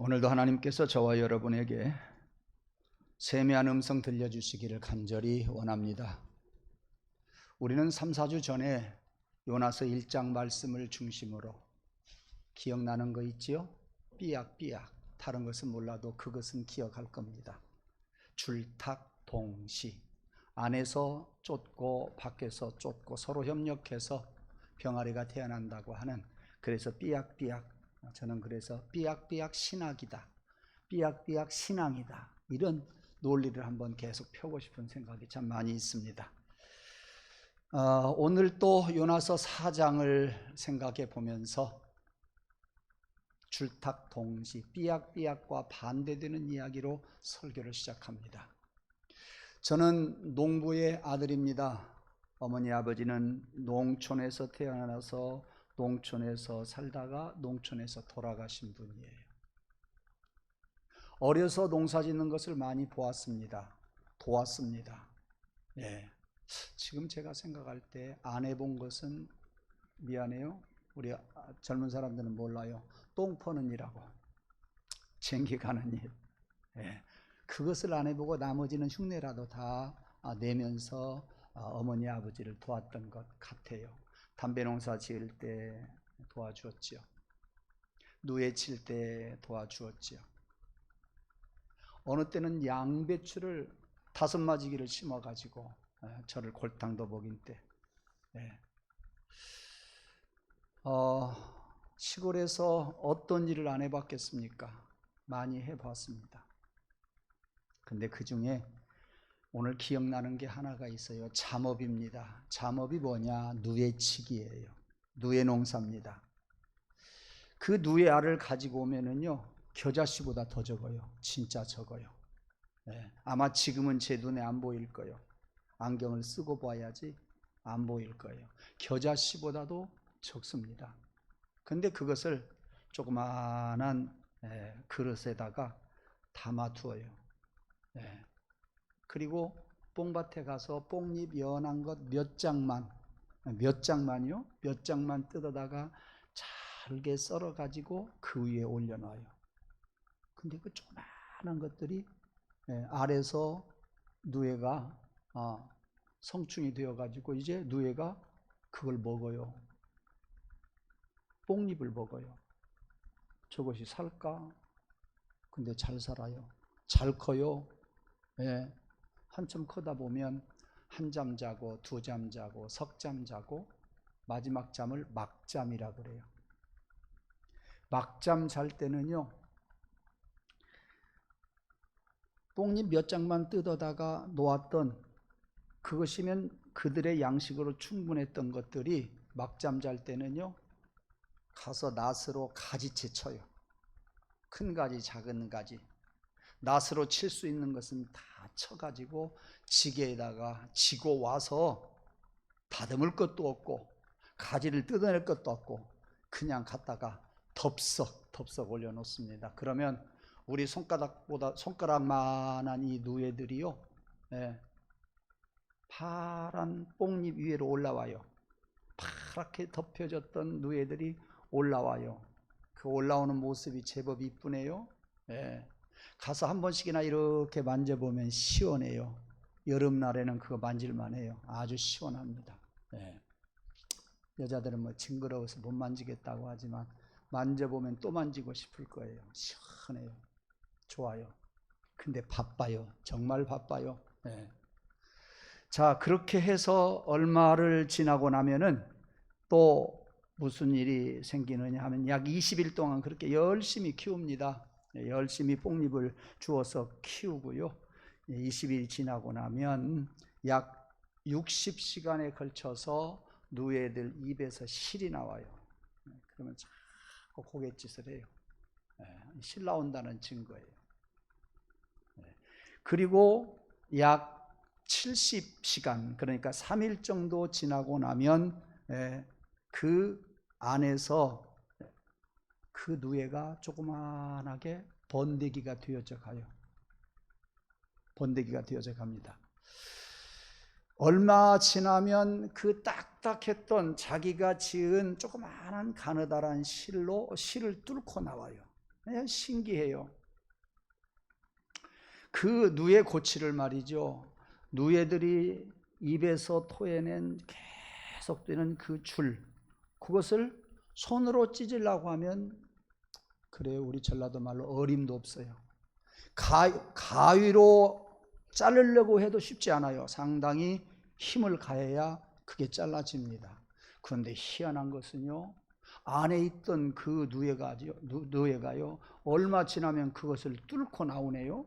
오늘도 하나님께서 저와 여러분에게 세미한 음성 들려주시기를 간절히 원합니다. 우리는 3, 4주 전에 요나서 1장 말씀을 중심으로 기억나는 거 있지요? 삐약삐약. 다른 것은 몰라도 그것은 기억할 겁니다. 줄탁동시. 안에서 쫓고 밖에서 쫓고 서로 협력해서 병아리가 태어난다고 하는, 그래서 삐약삐약, 저는 그래서 삐약삐약 신학이다, 삐약삐약 신앙이다, 이런 논리를 한번 계속 펴고 싶은 생각이 참 많이 있습니다. 오늘 또 요나서 4장을 생각해 보면서 줄탁동시, 삐약삐약과 반대되는 이야기로 설교를 시작합니다. 저는 농부의 아들입니다. 어머니 아버지는 농촌에서 태어나서 농촌에서 살다가 농촌에서 돌아가신 분이에요. 어려서 농사 짓는 것을 많이 보았습니다. 도왔습니다. 예. 지금 제가 생각할 때 안 해본 것은, 미안해요, 우리 젊은 사람들은 몰라요, 똥 퍼는 일하고 쟁기 가는 일. 예. 그것을 안 해보고 나머지는 흉내라도 다 내면서 어머니 아버지를 도왔던 것 같아요. 담배 농사 지을 때 도와주었지요. 누에 칠 때 도와주었지요. 어느 때는 양배추를 5마지기를 심어가지고 저를 골탕도 먹인 때, 시골에서 어떤 일을 안 해봤겠습니까? 많이 해봤습니다. 근데 그 중에 오늘 기억나는 게 하나가 있어요. 잠업입니다. 잠업이 뭐냐? 누에치기예요. 누에 농사입니다. 그 누에 알을 가지고 오면은요, 겨자씨보다 더 적어요. 진짜 적어요. 아마 지금은 제 눈에 안 보일 거예요. 안경을 쓰고 봐야지 안 보일 거예요. 겨자씨보다도 적습니다. 근데 그것을 조그마한 그릇에다가 담아두어요. 그리고 뽕밭에 가서 뽕잎 연한 것 몇 장만요? 몇 장만 뜯어다가 잘게 썰어 가지고 그 위에 올려놔요. 근데 그 조그마한 것들이 알에서 누에가 성충이 되어 가지고 이제 누에가 그걸 먹어요. 뽕잎을 먹어요. 저것이 살까? 근데 잘 살아요. 잘 커요. 한참 크다 보면 1잠 자고 2잠 자고 석잠 자고 마지막 잠을 막잠이라 그래요. 막잠 잘 때는요, 뽕잎 몇 장만 뜯어다가 놓았던 그것이면 그들의 양식으로 충분했던 것들이 막잠 잘 때는요, 가서 낫으로 가지채 쳐요. 큰 가지 작은 가지 낫으로 칠 수 있는 것은 다 쳐가지고 지게에다가 지고 와서 다듬을 것도 없고 가지를 뜯어낼 것도 없고 그냥 갖다가 덥석 올려놓습니다. 그러면 우리 손가락만한 이 누에들이요, 파란 뽕잎 위로 올라와요. 파랗게 덮여졌던 누에들이 올라와요. 그 올라오는 모습이 제법 이쁘네요. 가서 한 번씩이나 이렇게 만져보면 시원해요. 여름날에는 그거 만질만 해요. 아주 시원합니다. 여자들은 뭐 징그러워서 못 만지겠다고 하지만 만져보면 또 만지고 싶을 거예요. 시원해요. 좋아요. 근데 바빠요. 정말 바빠요. 자, 그렇게 해서 얼마를 지나고 나면은 또 무슨 일이 생기느냐 하면 약 20일 동안 그렇게 열심히 키웁니다. 열심히 뽕잎을 주어서 키우고요. 20일 지나고 나면 약 60시간에 걸쳐서 누에들 입에서 실이 나와요. 그러면 자꾸 고갯짓을 해요. 실 나온다는 증거예요. 그리고 약 70시간, 그러니까 3일 정도 지나고 나면 그 안에서 그 누에가 조그만하게 번데기가 되어져 가요. 번데기가 되어져 갑니다. 얼마 지나면 그 딱딱했던 자기가 지은 조그마한 가느다란 실로 실을 뚫고 나와요. 그냥 신기해요. 그 누에 고치를 말이죠. 누에들이 입에서 토해낸 계속되는 그 줄, 그것을 손으로 찢으려고 하면 그래요. 우리 전라도 말로 어림도 없어요. 가위로 자르려고 해도 쉽지 않아요. 상당히 힘을 가해야 그게 잘라집니다. 그런데 희한한 것은요, 안에 있던 그 누에가요, 얼마 지나면 그것을 뚫고 나오네요.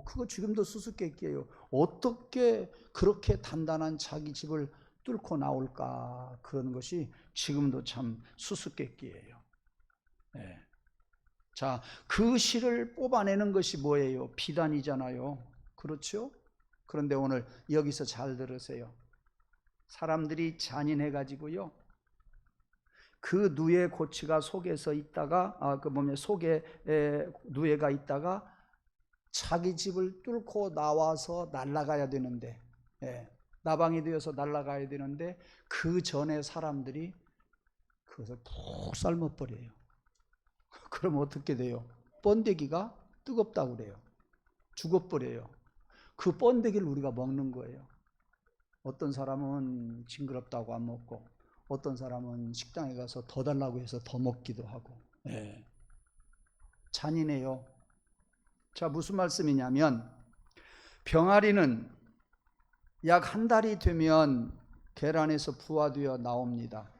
그거 지금도 수수께끼예요. 어떻게 그렇게 단단한 자기 집을 뚫고 나올까? 그런 것이 지금도 참 수수께끼예요. 네. 자, 그 실을 뽑아내는 것이 뭐예요? 비단이잖아요. 그렇죠? 그런데 오늘 여기서 잘 들으세요. 사람들이 잔인해가지고요, 그 누에 고치가 속에서 있다가, 속에 누에가 있다가 자기 집을 뚫고 나와서 날아가야 되는데, 나방이 되어서 날아가야 되는데, 그 전에 사람들이 그것을 푹 삶아버려요. 그럼 어떻게 돼요? 번데기가 뜨겁다고 그래요. 죽어버려요. 그 번데기를 우리가 먹는 거예요. 어떤 사람은 징그럽다고 안 먹고, 어떤 사람은 식당에 가서 더 달라고 해서 더 먹기도 하고. 잔인해요. 자, 무슨 말씀이냐면, 병아리는 약 한 달이 되면 계란에서 부화되어 나옵니다.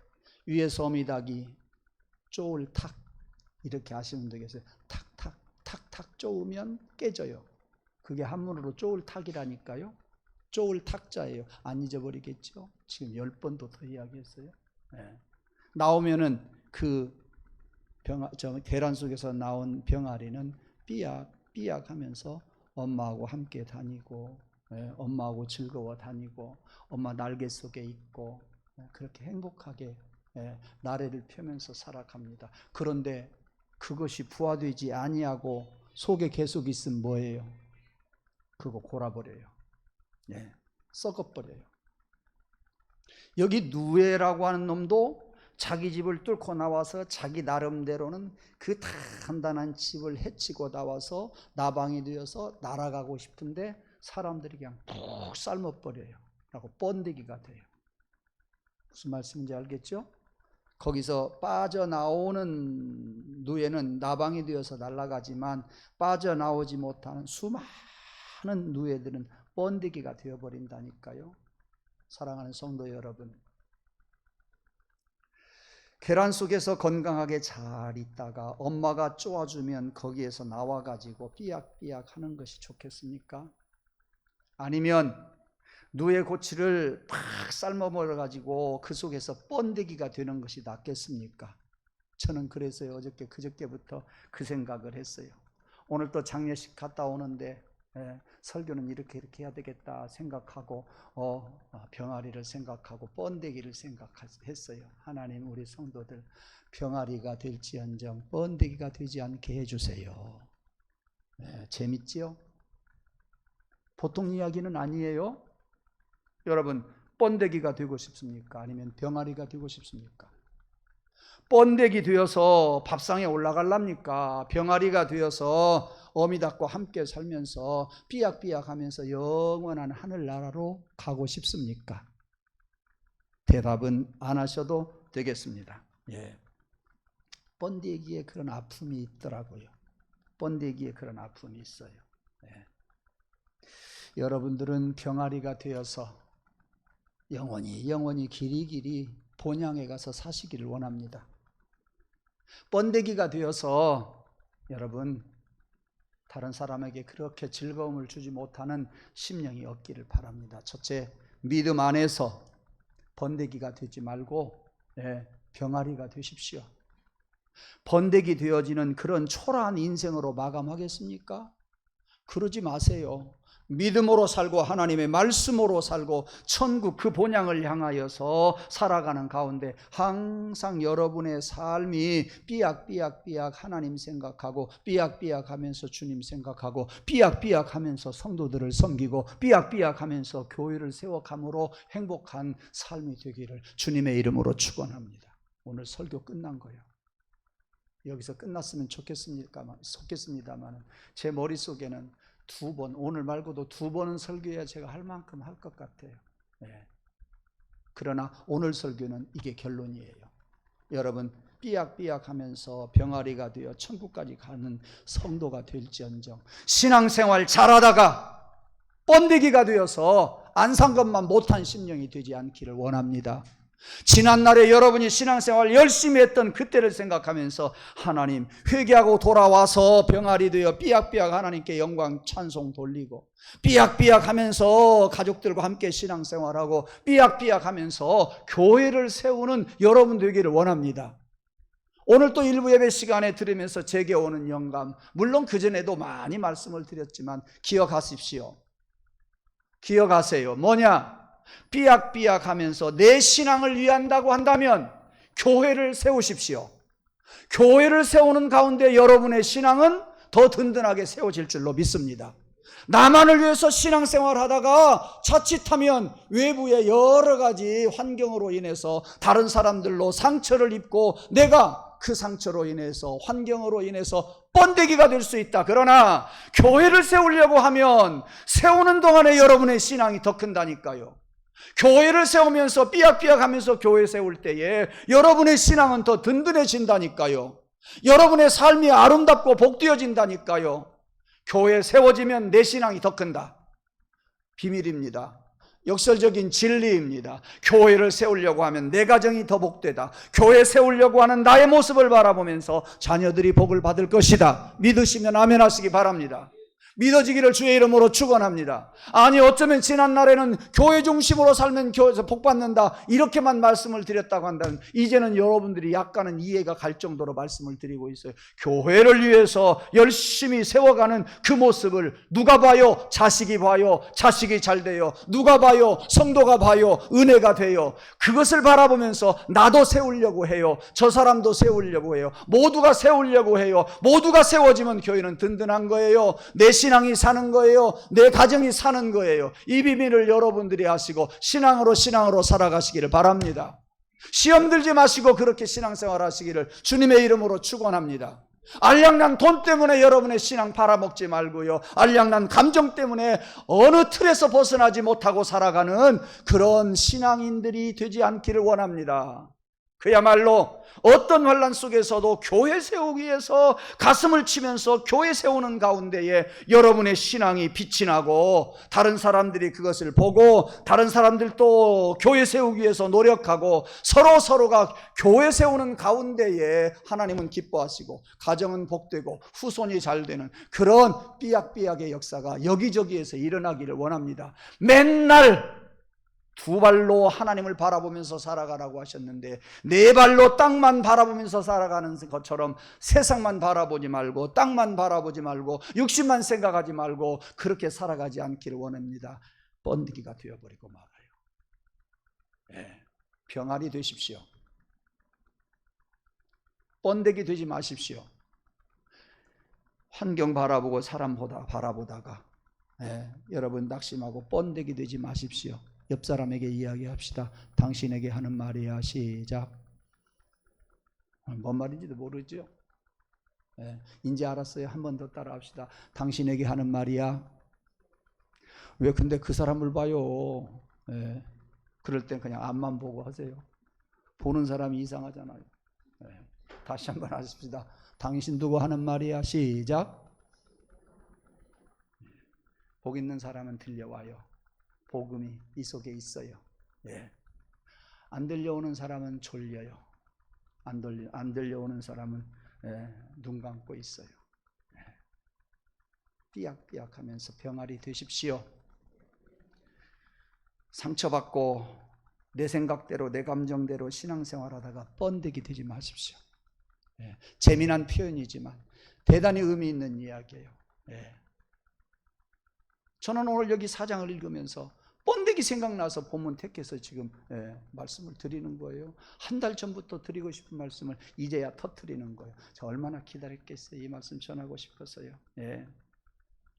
위에서 어미닭이 쪼을 탁 이렇게 하시면 되겠어요. 탁탁 탁탁 쪼으면 깨져요. 그게 한문으로 쪼을 탁이라니까요. 쪼을 탁자예요. 안 잊어버리겠죠? 지금 10번도 더 이야기했어요. 나오면은 그 계란 속에서 나온 병아리는 삐약 하면서 엄마하고 함께 다니고, 엄마하고 즐거워 다니고, 엄마 날개 속에 있고, 그렇게 행복하게 나래를 펴면서 살아갑니다. 그런데 그것이 부화되지 아니하고 속에 계속 있으면 뭐예요? 그거 골아버려요. 썩어버려요. 여기 누에라고 하는 놈도 자기 집을 뚫고 나와서 자기 나름대로는 그 단단한 집을 해치고 나와서 나방이 되어서 날아가고 싶은데 사람들이 그냥 푹 삶아버려요. 라고 번데기가 돼요. 무슨 말씀인지 알겠죠? 거기서 빠져나오는 누에는 나방이 되어서 날아가지만 빠져나오지 못하는 수많은 누에들은 번데기가 되어버린다니까요. 사랑하는 성도 여러분, 계란 속에서 건강하게 잘 있다가 엄마가 쪼아주면 거기에서 나와가지고 삐약삐약 하는 것이 좋겠습니까? 아니면 누에 고치를 팍 삶아먹어가지고 그 속에서 번데기가 되는 것이 낫겠습니까? 저는 그래서요, 그저께부터 그 생각을 했어요. 오늘 또 장례식 갔다 오는데 설교는 이렇게 해야 되겠다 생각하고 병아리를 생각하고 번데기를 생각했어요. 하나님, 우리 성도들 병아리가 될지언정 번데기가 되지 않게 해주세요. 재밌지요? 보통 이야기는 아니에요. 여러분, 번데기가 되고 싶습니까? 아니면 병아리가 되고 싶습니까? 번데기 되어서 밥상에 올라갈랍니까? 병아리가 되어서 어미닭과 함께 살면서 삐약삐약 하면서 영원한 하늘나라로 가고 싶습니까? 대답은 안 하셔도 되겠습니다. 번데기에 그런 아픔이 있더라고요. 번데기에 그런 아픔이 있어요. 여러분들은 병아리가 되어서 영원히 길이 본향에 가서 사시기를 원합니다. 번데기가 되어서 여러분 다른 사람에게 그렇게 즐거움을 주지 못하는 심령이 없기를 바랍니다. 첫째, 믿음 안에서 번데기가 되지 말고 병아리가 되십시오. 번데기 되어지는 그런 초라한 인생으로 마감하겠습니까? 그러지 마세요. 믿음으로 살고 하나님의 말씀으로 살고 천국 그 본향을 향하여서 살아가는 가운데 항상 여러분의 삶이 삐약삐약 하나님 생각하고 삐약삐약 하면서 주님 생각하고 삐약삐약 하면서 성도들을 섬기고 삐약삐약 하면서 교회를 세워감으로 행복한 삶이 되기를 주님의 이름으로 축원합니다. 오늘 설교 끝난 거예요. 여기서 끝났으면 좋겠습니다만 제 머릿속에는 두 번, 오늘 말고도 두 번은 설교해야 제가 할 만큼 할 것 같아요. 예. 그러나 오늘 설교는 이게 결론이에요. 여러분, 삐약삐약하면서 병아리가 되어 천국까지 가는 성도가 될지언정 신앙생활 잘하다가 번데기가 되어서 안 산 것만 못한 심령이 되지 않기를 원합니다. 지난날에 여러분이 신앙생활 열심히 했던 그때를 생각하면서 하나님, 회개하고 돌아와서 병아리 되어 삐약삐약 하나님께 영광 찬송 돌리고, 삐약삐약하면서 가족들과 함께 신앙생활하고, 삐약삐약하면서 교회를 세우는 여러분 되기를 원합니다. 오늘 또 일부 예배 시간에 들으면서 제게 오는 영감, 물론 그전에도 많이 말씀을 드렸지만 기억하십시오. 기억하세요. 뭐냐? 삐약삐약하면서 내 신앙을 위한다고 한다면 교회를 세우십시오. 교회를 세우는 가운데 여러분의 신앙은 더 든든하게 세워질 줄로 믿습니다. 나만을 위해서 신앙생활 하다가 자칫하면 외부의 여러 가지 환경으로 인해서 다른 사람들로 상처를 입고 내가 그 상처로 인해서, 환경으로 인해서 번데기가 될 수 있다. 그러나 교회를 세우려고 하면 세우는 동안에 여러분의 신앙이 더 큰다니까요. 교회를 세우면서 삐약삐약하면서 교회 세울 때에 여러분의 신앙은 더 든든해진다니까요. 여러분의 삶이 아름답고 복되어진다니까요. 교회 세워지면 내 신앙이 더 큰다. 비밀입니다. 역설적인 진리입니다. 교회를 세우려고 하면 내 가정이 더 복되다. 교회 세우려고 하는 나의 모습을 바라보면서 자녀들이 복을 받을 것이다. 믿으시면 아멘 하시기 바랍니다. 믿어지기를 주의 이름으로 축원합니다. 아니 어쩌면 지난날에는 교회 중심으로 살면 교회에서 복받는다 이렇게만 말씀을 드렸다고 한다면 이제는 여러분들이 약간은 이해가 갈 정도로 말씀을 드리고 있어요. 교회를 위해서 열심히 세워가는 그 모습을 누가 봐요? 자식이 봐요. 자식이 잘 돼요. 누가 봐요? 성도가 봐요. 은혜가 돼요. 그것을 바라보면서 나도 세우려고 해요. 저 사람도 세우려고 해요. 모두가 세우려고 해요. 모두가 세워지면 교회는 든든한 거예요. 내 신앙이 사는 거예요. 내 가정이 사는 거예요. 이 비밀을 여러분들이 아시고 신앙으로 살아가시기를 바랍니다. 시험 들지 마시고 그렇게 신앙생활 하시기를 주님의 이름으로 축원합니다. 알량난 돈 때문에 여러분의 신앙 팔아먹지 말고요. 알량난 감정 때문에 어느 틀에서 벗어나지 못하고 살아가는 그런 신앙인들이 되지 않기를 원합니다. 그야말로 어떤 환난 속에서도 교회 세우기 위해서 가슴을 치면서 교회 세우는 가운데에 여러분의 신앙이 빛이 나고 다른 사람들이 그것을 보고 다른 사람들도 교회 세우기 위해서 노력하고 서로가 교회 세우는 가운데에 하나님은 기뻐하시고 가정은 복되고 후손이 잘 되는 그런 삐약삐약의 역사가 여기저기에서 일어나기를 원합니다. 맨날 두 발로 하나님을 바라보면서 살아가라고 하셨는데 네 발로 땅만 바라보면서 살아가는 것처럼 세상만 바라보지 말고 땅만 바라보지 말고 육신만 생각하지 말고 그렇게 살아가지 않기를 원합니다. 번데기가 되어버리고 말아요. 네, 병아리 되십시오. 번데기 되지 마십시오. 환경 바라보고 사람 바라보다가 여러분 낙심하고 번데기 되지 마십시오. 옆 사람에게 이야기합시다. 당신에게 하는 말이야. 시작. 뭔 말인지도 모르죠? 이제 알았어요. 한 번 더 따라합시다. 당신에게 하는 말이야. 왜 근데 그 사람을 봐요? 그럴 땐 그냥 앞만 보고 하세요. 보는 사람이 이상하잖아요. 다시 한번 하십시다. 당신 두고 하는 말이야. 시작. 복 있는 사람은 들려와요. 복음이 이 속에 있어요. 안 들려오는 사람은 졸려요. 안 들려오는 사람은 눈 감고 있어요. 삐약삐약하면서 병아리 되십시오. 상처받고 내 생각대로 내 감정대로 신앙생활하다가 번데기 되지 마십시오. 재미난 표현이지만 대단히 의미 있는 이야기예요. 저는 오늘 여기 4장을 읽으면서 번데기 생각나서 본문 택해서 지금 말씀을 드리는 거예요. 한 달 전부터 드리고 싶은 말씀을 이제야 터뜨리는 거예요. 저 얼마나 기다렸겠어요. 이 말씀 전하고 싶어서요.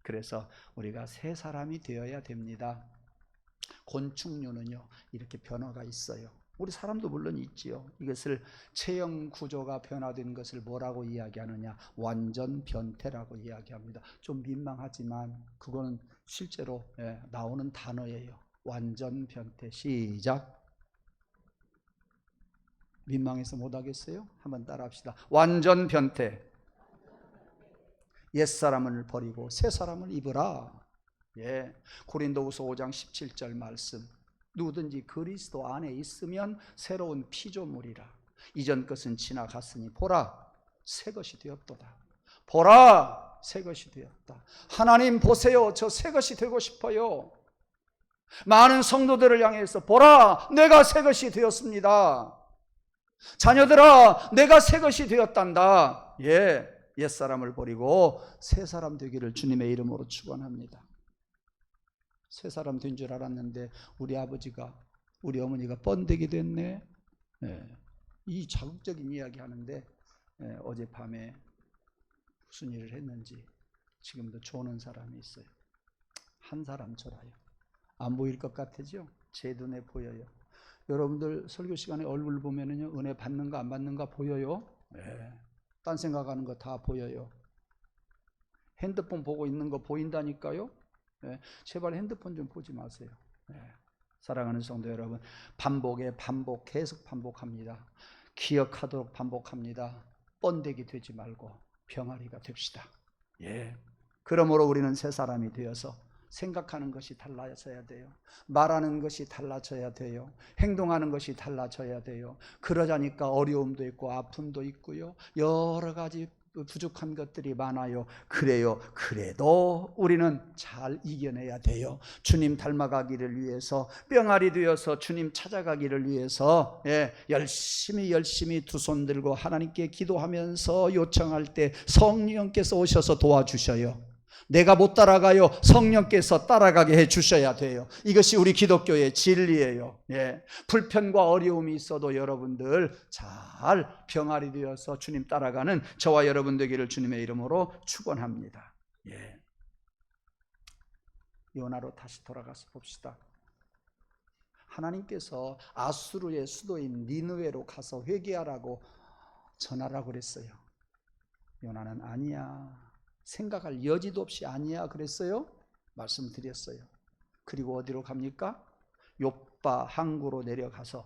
그래서 우리가 새 사람이 되어야 됩니다. 곤충류는요 이렇게 변화가 있어요. 우리 사람도 물론 있지요. 이것을 체형 구조가 변화된 것을 뭐라고 이야기하느냐? 완전 변태라고 이야기합니다. 좀 민망하지만 그거는 실제로 나오는 단어예요. 완전 변태. 시작. 민망해서 못하겠어요? 한번 따라합시다. 완전 변태. 옛사람을 버리고 새사람을 입으라. 고린도후서 5장 17절 말씀. 누구든지 그리스도 안에 있으면 새로운 피조물이라. 이전 것은 지나갔으니 보라 새 것이 되었도다. 보라 새 것이 되었다. 하나님 보세요. 저 새 것이 되고 싶어요. 많은 성도들을 향해서 보라 내가 새 것이 되었습니다. 자녀들아 내가 새 것이 되었단다. 옛사람을 버리고 새 사람 되기를 주님의 이름으로 축원합니다. 새 사람 된 줄 알았는데 우리 아버지가 우리 어머니가 번데기 됐네. 이 자극적인 이야기 하는데 어젯밤에 무슨 일을 했는지 지금도 조는 사람이 있어요. 한 사람 졸아요. 안 보일 것 같으죠? 제 눈에 보여요. 여러분들 설교 시간에 얼굴 보면은요 은혜 받는가 안 받는가 보여요? 딴 생각하는 거 다 보여요. 핸드폰 보고 있는 거 보인다니까요. 제발 핸드폰 좀 보지 마세요. 사랑하는 성도 여러분, 반복에 반복, 계속 반복합니다. 기억하도록 반복합니다. 번데기 되지 말고 병아리가 됩시다. 그러므로 우리는 새 사람이 되어서 생각하는 것이 달라져야 돼요. 말하는 것이 달라져야 돼요. 행동하는 것이 달라져야 돼요. 그러자니까 어려움도 있고 아픔도 있고요. 여러 가지 부족한 것들이 많아요. 그래요. 그래도 우리는 잘 이겨내야 돼요. 주님 닮아가기를 위해서, 병아리 되어서 주님 찾아가기를 위해서 열심히 두 손 들고 하나님께 기도하면서 요청할 때 성령께서 오셔서 도와주셔요. 내가 못 따라가요. 성령께서 따라가게 해주셔야 돼요. 이것이 우리 기독교의 진리예요. 불편과 어려움이 있어도 여러분들 잘 병아리 되어서 주님 따라가는 저와 여러분 되기를 주님의 이름으로 축원합니다. 요나로 다시 돌아가서 봅시다. 하나님께서 아수르의 수도인 니느웨로 가서 회개하라고 전하라고 그랬어요. 요나는 아니야. 생각할 여지도 없이 아니야 그랬어요. 말씀드렸어요. 그리고 어디로 갑니까? 욥바 항구로 내려가서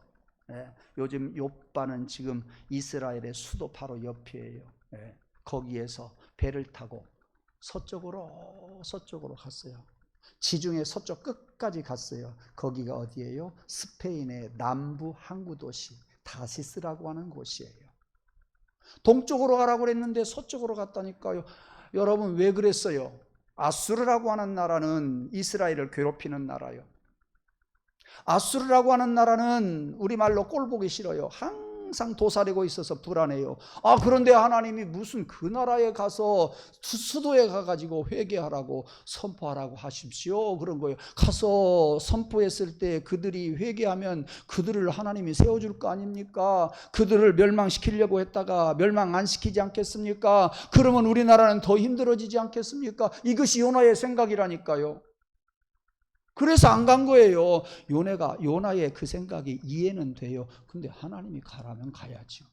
요즘 욥바는 지금 이스라엘의 수도 바로 옆이에요. 거기에서 배를 타고 서쪽으로 갔어요. 지중해 서쪽 끝까지 갔어요. 거기가 어디예요? 스페인의 남부 항구 도시 다시스라고 하는 곳이에요. 동쪽으로 가라고 그랬는데 서쪽으로 갔다니까요. 여러분 왜 그랬어요? 아수르라고 하는 나라는 이스라엘을 괴롭히는 나라요. 아수르라고 하는 나라는 우리말로 꼴보기 싫어요. 항상 도사리고 있어서 불안해요. 그런데 하나님이 무슨 그 나라에 가서 수도에 가가지고 회개하라고 선포하라고 하십시오 그런 거예요. 가서 선포했을 때 그들이 회개하면 그들을 하나님이 세워줄 거 아닙니까? 그들을 멸망시키려고 했다가 멸망 안 시키지 않겠습니까? 그러면 우리나라는 더 힘들어지지 않겠습니까? 이것이 요나의 생각이라니까요. 그래서 안 간 거예요. 요나의 그 생각이 이해는 돼요. 근데 하나님이 가라면 가야죠.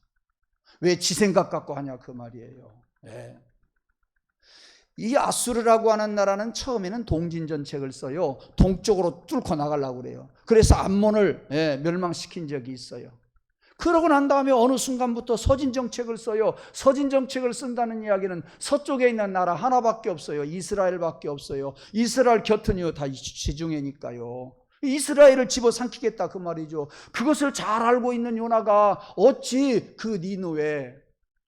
왜 지 생각 갖고 하냐 그 말이에요. 이 아수르라고 하는 나라는 처음에는 동진전책을 써요. 동쪽으로 뚫고 나가려고 그래요. 그래서 암몬을 멸망시킨 적이 있어요. 그러고 난 다음에 어느 순간부터 서진정책을 써요. 서진정책을 쓴다는 이야기는 서쪽에 있는 나라 하나밖에 없어요. 이스라엘밖에 없어요. 이스라엘 곁은요 다 지중해니까요. 이스라엘을 집어삼키겠다 그 말이죠. 그것을 잘 알고 있는 요나가 어찌 그 니느웨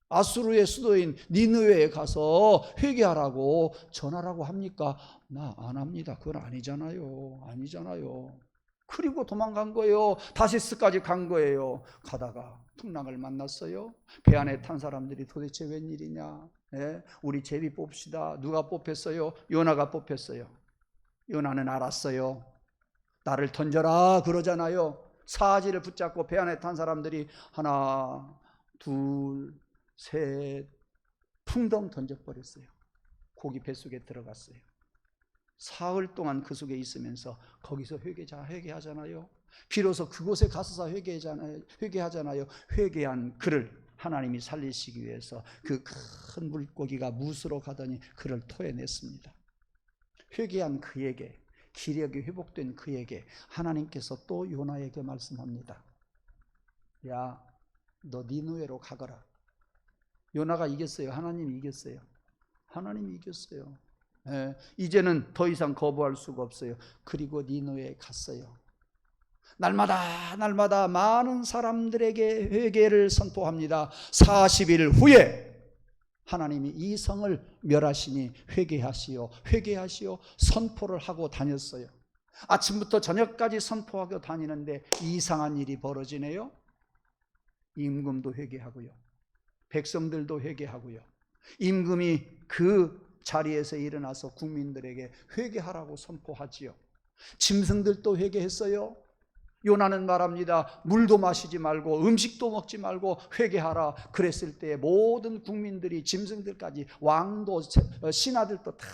아수르의 수도인 니느웨에 가서 회개하라고 전하라고 합니까? 나 안 합니다. 그건 아니잖아요. 그리고 도망간 거예요. 다시스까지 간 거예요. 가다가 풍랑을 만났어요. 배 안에 탄 사람들이 도대체 웬일이냐. 우리 제비 뽑시다. 누가 뽑혔어요? 요나가 뽑혔어요. 요나는 알았어요. 나를 던져라 그러잖아요. 사지를 붙잡고 배 안에 탄 사람들이 하나, 둘, 셋 풍덩 던져버렸어요. 고기 뱃속에 들어갔어요. 사흘 동안 그 속에 있으면서 거기서 회개하잖아요. 비로소 그곳에 가서 회개하잖아요. 회개한 그를 하나님이 살리시기 위해서 그 큰 물고기가 무스로 가더니 그를 토해냈습니다. 회개한 그에게, 기력이 회복된 그에게 하나님께서 또 요나에게 말씀합니다. 야, 너 니느웨로 가거라. 요나가 이겼어요? 하나님이 이겼어요? 하나님이 이겼어요. 이제는 더 이상 거부할 수가 없어요. 그리고 니느웨에 갔어요. 날마다 많은 사람들에게 회개를 선포합니다. 40일 후에 하나님이 이 성을 멸하시니 회개하시오 선포를 하고 다녔어요. 아침부터 저녁까지 선포하고 다니는데 이상한 일이 벌어지네요. 임금도 회개하고요, 백성들도 회개하고요. 임금이 그 자리에서 일어나서 국민들에게 회개하라고 선포하지요. 짐승들도 회개했어요. 요나는 말합니다. 물도 마시지 말고 음식도 먹지 말고 회개하라. 그랬을 때 모든 국민들이, 짐승들까지, 왕도 신하들도 다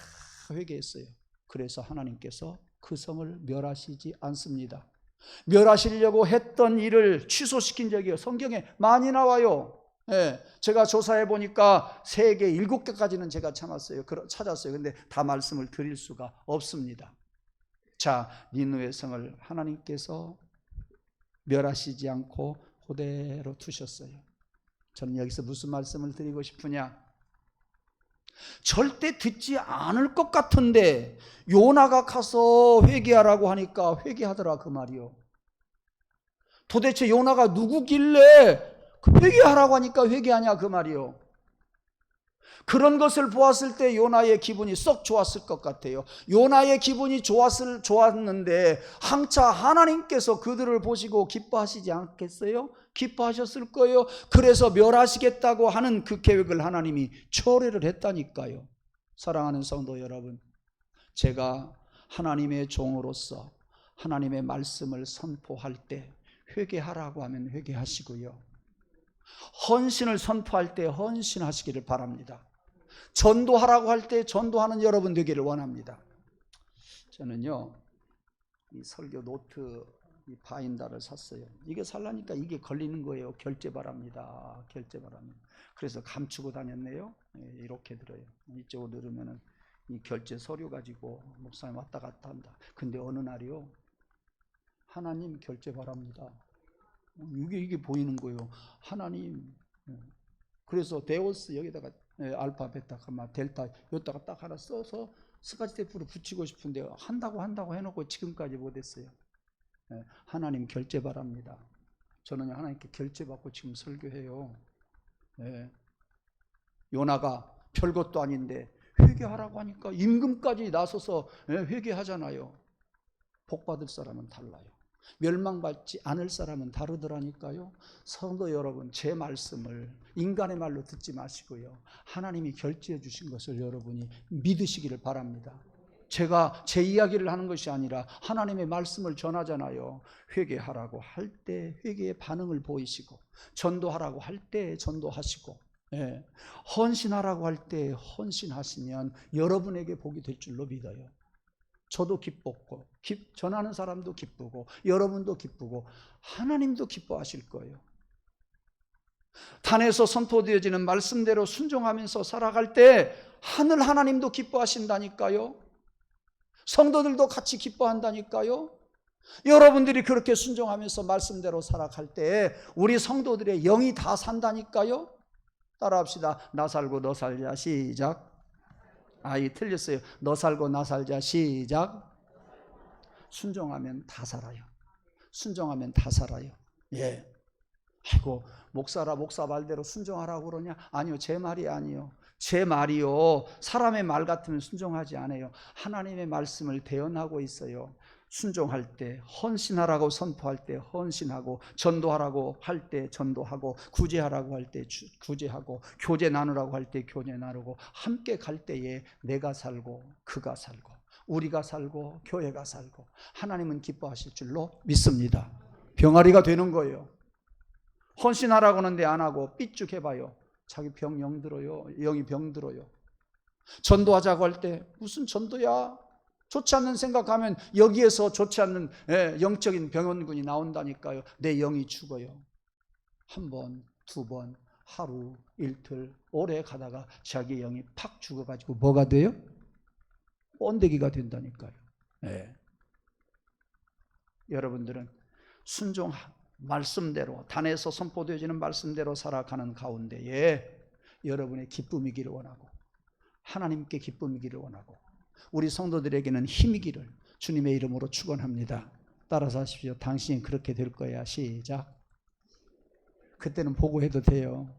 회개했어요. 그래서 하나님께서 그 성을 멸하시지 않습니다. 멸하시려고 했던 일을 취소시킨 적이 성경에 많이 나와요. 제가 조사해 보니까 3개, 7개까지는 제가 찾았어요. 근데 다 말씀을 드릴 수가 없습니다. 자, 니느웨 성을 하나님께서 멸하시지 않고 그대로 두셨어요. 저는 여기서 무슨 말씀을 드리고 싶으냐? 절대 듣지 않을 것 같은데 요나가 가서 회개하라고 하니까 회개하더라, 그 말이요. 도대체 요나가 누구길래 회개하라고 하니까 회개하냐, 그 말이요. 그런 것을 보았을 때 요나의 기분이 썩 좋았을 것 같아요. 요나의 기분이 좋았는데 항차 하나님께서 그들을 보시고 기뻐하시지 않겠어요? 기뻐하셨을 거예요. 그래서 멸하시겠다고 하는 그 계획을 하나님이 초래를 했다니까요. 사랑하는 성도 여러분, 제가 하나님의 종으로서 하나님의 말씀을 선포할 때 회개하라고 하면 회개하시고요, 헌신을 선포할 때 헌신하시기를 바랍니다. 전도하라고 할 때 전도하는 여러분 되기를 원합니다. 저는요, 이 설교 노트, 이 바인더를 샀어요. 이게 살라니까 이게 걸리는 거예요. 결제 바랍니다. 그래서 감추고 다녔네요. 이렇게 들어요. 이쪽으로 누르면은 이 결제 서류 가지고 목사님 왔다 갔다 한다. 근데 어느 날이요, 하나님 결제 바랍니다. 이게 보이는 거예요. 하나님. 그래서 데오스 여기다가 알파, 베타, 가마, 델타 여기다가 딱 하나 써서 스카치 테이프로 붙이고 싶은데 한다고 해놓고 지금까지 못했어요. 하나님 결제 바랍니다. 저는 하나님께 결제 받고 지금 설교해요. 요나가 별것도 아닌데 회개하라고 하니까 임금까지 나서서 회개하잖아요. 복받을 사람은 달라요. 멸망받지 않을 사람은 다르더라니까요. 성도 여러분, 제 말씀을 인간의 말로 듣지 마시고요, 하나님이 결제해 주신 것을 여러분이 믿으시기를 바랍니다. 제가 제 이야기를 하는 것이 아니라 하나님의 말씀을 전하잖아요. 회개하라고 할 때 회개의 반응을 보이시고, 전도하라고 할 때 전도하시고, 헌신하라고 할 때 헌신하시면 여러분에게 복이 될 줄로 믿어요. 저도 기뻤고, 전하는 사람도 기쁘고, 여러분도 기쁘고, 하나님도 기뻐하실 거예요. 단에서 선포되어지는 말씀대로 순종하면서 살아갈 때 하늘 하나님도 기뻐하신다니까요. 성도들도 같이 기뻐한다니까요. 여러분들이 그렇게 순종하면서 말씀대로 살아갈 때 우리 성도들의 영이 다 산다니까요. 따라합시다. 나 살고 너 살자. 시작. 틀렸어요. 너 살고 나 살자. 시작. 순종하면 다 살아요. 순종하면 다 살아요. 아이고, 목사라 목사 말대로 순종하라고 그러냐? 아니요, 제 말이 아니요. 제 말이요, 사람의 말 같으면 순종하지 않아요. 하나님의 말씀을 대언하고 있어요. 순종할 때, 헌신하라고 선포할 때 헌신하고, 전도하라고 할 때 전도하고, 구제하라고 할 때 구제하고, 교제 나누라고 할 때 교제 나누고, 함께 갈 때에 내가 살고 그가 살고 우리가 살고 교회가 살고 하나님은 기뻐하실 줄로 믿습니다. 병아리가 되는 거예요. 헌신하라고 하는데 안 하고 삐죽해봐요. 자기 영 들어요. 영이 병 들어요. 전도하자고 할 때 무슨 전도야? 좋지 않는 생각하면 여기에서 좋지 않는 영적인 병원군이 나온다니까요. 내 영이 죽어요. 한 번, 두 번, 하루, 일틀, 오래 가다가 자기 영이 팍 죽어가지고 뭐가 돼요? 번데기가 된다니까요. 네. 여러분들은 순종 말씀대로, 단에서 선포되어지는 말씀대로 살아가는 가운데에 여러분의 기쁨이기를 원하고, 하나님께 기쁨이기를 원하고, 우리 성도들에게는 힘이기를 주님의 이름으로 축원합니다. 따라서 하십시오. 당신이 그렇게 될 거야. 시작. 그때는 보고해도 돼요.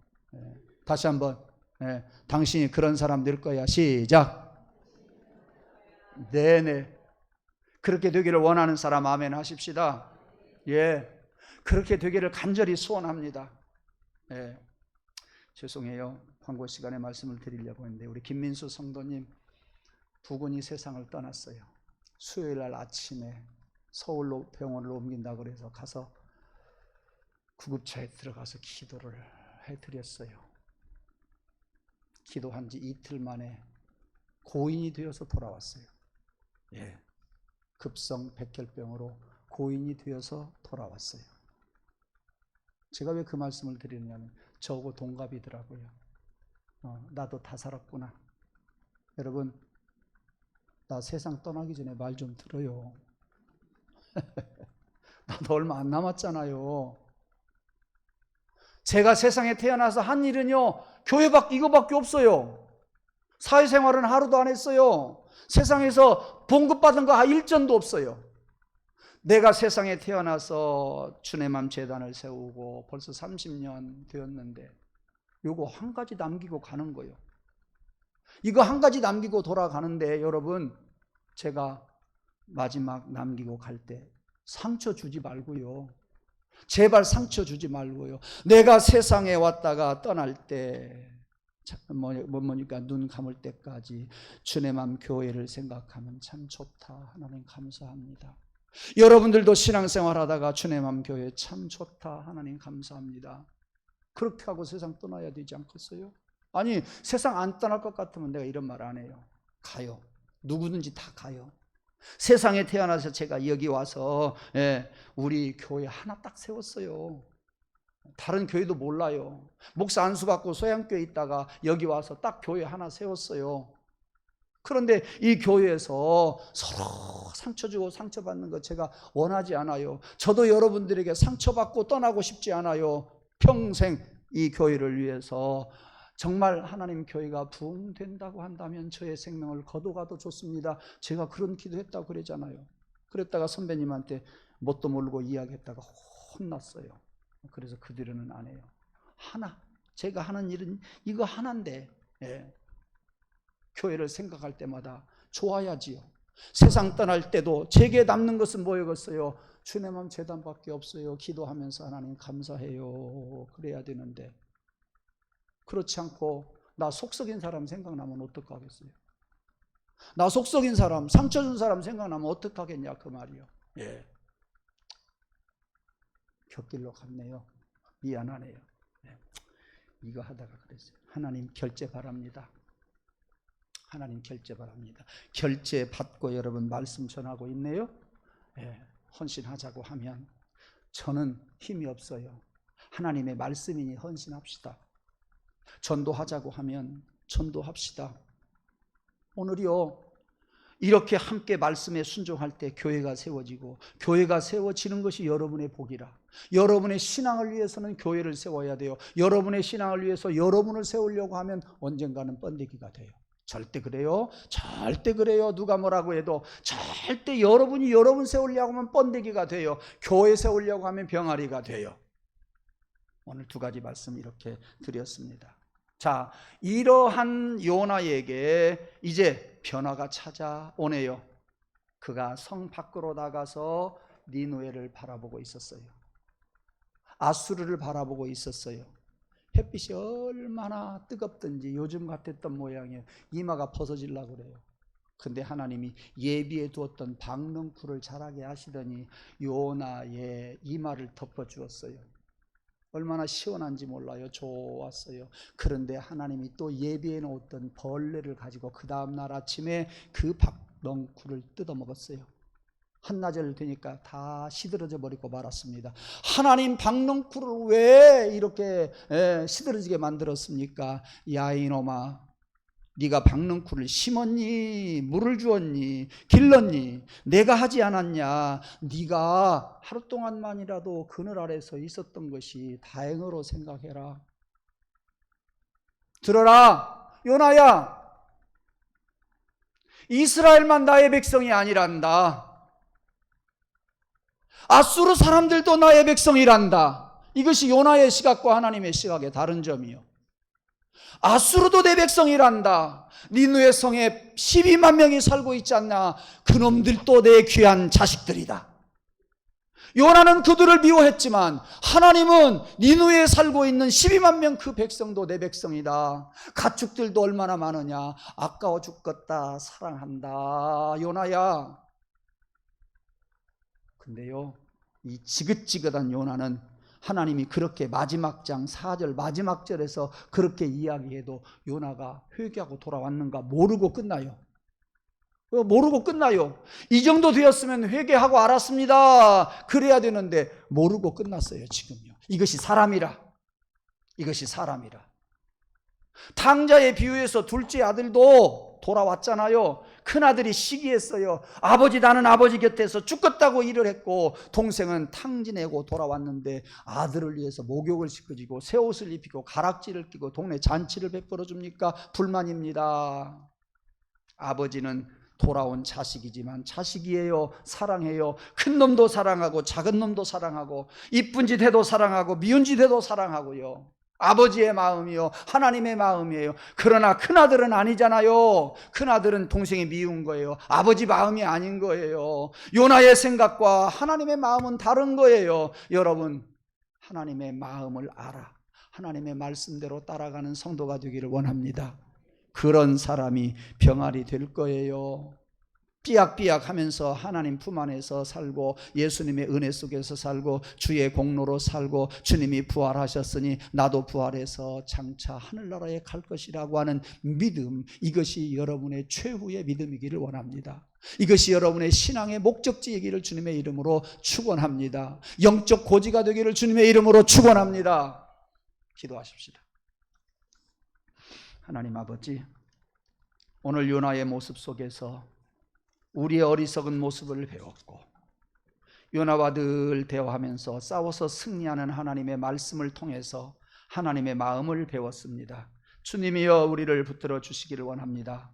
다시 한번. 당신이 그런 사람 될 거야. 시작. 네네. 그렇게 되기를 원하는 사람 아멘 하십시다. 예. 그렇게 되기를 간절히 소원합니다. 예. 죄송해요. 광고 시간에 말씀을 드리려고 했는데 우리 김민수 성도님 두 분이 세상을 떠났어요. 수요일 날 아침에 서울로 병원을 옮긴다고 그래서 가서 구급차에 들어가서 기도를 해드렸어요. 기도한 지 이틀 만에 고인이 되어서 돌아왔어요. 예. 급성 백혈병으로 고인이 되어서 돌아왔어요. 제가 왜 그 말씀을 드리느냐면 저하고 동갑이더라고요. 나도 다 살았구나. 여러분, 나 세상 떠나기 전에 말 좀 들어요. 나도 얼마 안 남았잖아요. 제가 세상에 태어나서 한 일은요, 이거밖에 없어요. 사회생활은 하루도 안 했어요. 세상에서 봉급받은 거 일전도 없어요. 내가 세상에 태어나서 주의 맘 재단을 세우고 벌써 30년 되었는데 요거 한 가지 남기고 가는 거예요. 이거 한 가지 남기고 돌아가는데 여러분, 제가 마지막 남기고 갈 때 상처 주지 말고요. 제발 상처 주지 말고요. 내가 세상에 왔다가 떠날 때 뭐니까 눈 감을 때까지 주의 맘 교회를 생각하면 참 좋다. 하나님 감사합니다. 여러분들도 신앙생활 하다가 주의 맘 교회 참 좋다. 하나님 감사합니다. 그렇게 하고 세상 떠나야 되지 않겠어요? 아니, 세상 안 떠날 것 같으면 내가 이런 말 안 해요. 가요. 누구든지 다 가요. 세상에 태어나서 제가 여기 와서 우리 교회 하나 딱 세웠어요. 다른 교회도 몰라요. 목사 안수 받고 소양교회 있다가 여기 와서 딱 교회 하나 세웠어요. 그런데 이 교회에서 서로 상처 주고 상처받는 거 제가 원하지 않아요. 저도 여러분들에게 상처받고 떠나고 싶지 않아요. 평생 이 교회를 위해서 정말 하나님 교회가 부흥된다고 한다면 저의 생명을 거둬가도 좋습니다. 제가 그런 기도했다고 그러잖아요. 그랬다가 선배님한테 뭣도 모르고 이야기했다가 혼났어요. 그래서 그 뒤로는 안 해요. 제가 하는 일은 이거 하나인데 교회를 생각할 때마다 좋아야지요. 세상 떠날 때도 제게 남는 것은 뭐였어요? 주의 맘 재단밖에 없어요. 기도하면서 하나님 감사해요. 그래야 되는데 그렇지 않고 나 속썩인 사람 생각나면 어떡하겠어요? 나 속썩인 사람, 상처 준 사람 생각나면 어떡하겠냐 그 말이요. 예. 곁길로 갔네요. 미안하네요. 예. 이거 하다가 그랬어요. 하나님 결제 바랍니다. 하나님 결제 바랍니다. 결제 받고 여러분 말씀 전하고 있네요. 예. 헌신하자고 하면 저는 힘이 없어요. 하나님의 말씀이니 헌신합시다. 전도하자고 하면 전도합시다. 오늘이요, 이렇게 함께 말씀에 순종할 때 교회가 세워지고 교회가 세워지는 것이 여러분의 복이라. 여러분의 신앙을 위해서는 교회를 세워야 돼요. 여러분의 신앙을 위해서 여러분을 세우려고 하면 언젠가는 번데기가 돼요. 절대 그래요. 절대 그래요. 누가 뭐라고 해도 절대 여러분이 여러분 세우려고 하면 번데기가 돼요. 교회 세우려고 하면 병아리가 돼요. 오늘 두 가지 말씀 이렇게 드렸습니다. 자, 이러한 요나에게 이제 변화가 찾아오네요. 그가 성 밖으로 나가서 니느웨를 바라보고 있었어요. 아수르를 바라보고 있었어요. 햇빛이 얼마나 뜨겁든지 요즘 같았던 모양이에요. 이마가 벗어지려고 그래요. 근데 하나님이 예비해 두었던 박넝쿨을 자라게 하시더니 요나의 이마를 덮어주었어요. 얼마나 시원한지 몰라요. 좋았어요. 그런데 하나님이 또 예비해 놓았던 벌레를 가지고 그 다음날 아침에 그 넝쿨을 뜯어먹었어요. 한나절 되니까 다 시들어져 버리고 말았습니다. 하나님 박넝쿨을 왜 이렇게 시들어지게 만들었습니까? 야 이놈아, 네가 박넝쿨을 심었니? 물을 주었니? 길렀니? 내가 하지 않았냐? 네가 하루 동안만이라도 그늘 아래서 있었던 것이 다행으로 생각해라. 들어라, 요나야, 이스라엘만 나의 백성이 아니란다. 아수르 사람들도 나의 백성이란다. 이것이 요나의 시각과 하나님의 시각의 다른 점이요. 아수르도 내 백성이란다. 니느웨 성에 12만 명이 살고 있지 않나? 그놈들도 내 귀한 자식들이다. 요나는 그들을 미워했지만 하나님은 니느웨에 살고 있는 12만 명 그 백성도 내 백성이다. 가축들도 얼마나 많으냐? 아까워 죽겠다. 사랑한다. 요나야. 근데요, 이 지긋지긋한 요나는 하나님이 그렇게 마지막 장 4절 마지막 절에서 그렇게 이야기해도 요나가 회개하고 돌아왔는가 모르고 끝나요. 모르고 끝나요. 이 정도 되었으면 회개하고 알았습니다. 그래야 되는데 모르고 끝났어요. 지금요. 이것이 사람이라. 이것이 사람이라. 탕자의 비유에서 둘째 아들도 돌아왔잖아요. 큰아들이 시기했어요. 아버지, 나는 아버지 곁에서 죽겠다고 일을 했고, 동생은 탕진하고 돌아왔는데 아들을 위해서 목욕을 시켜주고 새 옷을 입히고 가락지를 끼고 동네 잔치를 베풀어 줍니까? 불만입니다. 아버지는 돌아온 자식이지만 자식이에요. 사랑해요. 큰 놈도 사랑하고 작은 놈도 사랑하고 이쁜 짓 해도 사랑하고 미운 짓 해도 사랑하고요. 아버지의 마음이요, 하나님의 마음이에요. 그러나 큰아들은 아니잖아요. 큰아들은 동생이 미운 거예요. 아버지 마음이 아닌 거예요. 요나의 생각과 하나님의 마음은 다른 거예요. 여러분, 하나님의 마음을 알아 하나님의 말씀대로 따라가는 성도가 되기를 원합니다. 그런 사람이 병아리 될 거예요. 삐약삐약 하면서 하나님 품 안에서 살고 예수님의 은혜 속에서 살고 주의 공로로 살고 주님이 부활하셨으니 나도 부활해서 장차 하늘나라에 갈 것이라고 하는 믿음, 이것이 여러분의 최후의 믿음이기를 원합니다. 이것이 여러분의 신앙의 목적지이기를 주님의 이름으로 축원합니다. 영적 고지가 되기를 주님의 이름으로 축원합니다. 기도하십시다. 하나님 아버지, 오늘 요나의 모습 속에서 우리의 어리석은 모습을 배웠고, 요나와 늘 대화하면서 싸워서 승리하는 하나님의 말씀을 통해서 하나님의 마음을 배웠습니다. 주님이여 우리를 붙들어 주시기를 원합니다.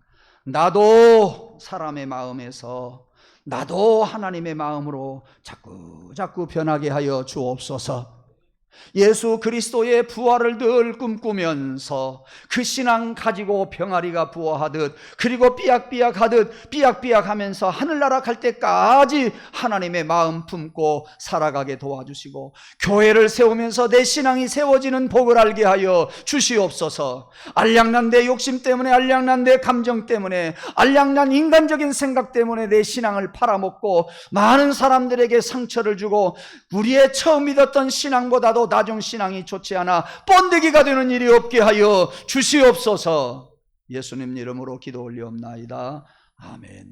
나도 사람의 마음에서, 나도 하나님의 마음으로 자꾸 변하게 하여 주옵소서. 예수 그리스도의 부활을 늘 꿈꾸면서 그 신앙 가지고 병아리가 부어하듯, 그리고 삐약삐약하듯 삐약삐약하면서 하늘나라 갈 때까지 하나님의 마음 품고 살아가게 도와주시고, 교회를 세우면서 내 신앙이 세워지는 복을 알게 하여 주시옵소서. 알량난 내 욕심 때문에, 알량난 내 감정 때문에, 알량난 인간적인 생각 때문에 내 신앙을 팔아먹고 많은 사람들에게 상처를 주고 우리의 처음 믿었던 신앙보다도 나중 신앙이 좋지 않아 번데기가 되는 일이 없게 하여 주시옵소서. 예수님 이름으로 기도 올리옵나이다. 아멘.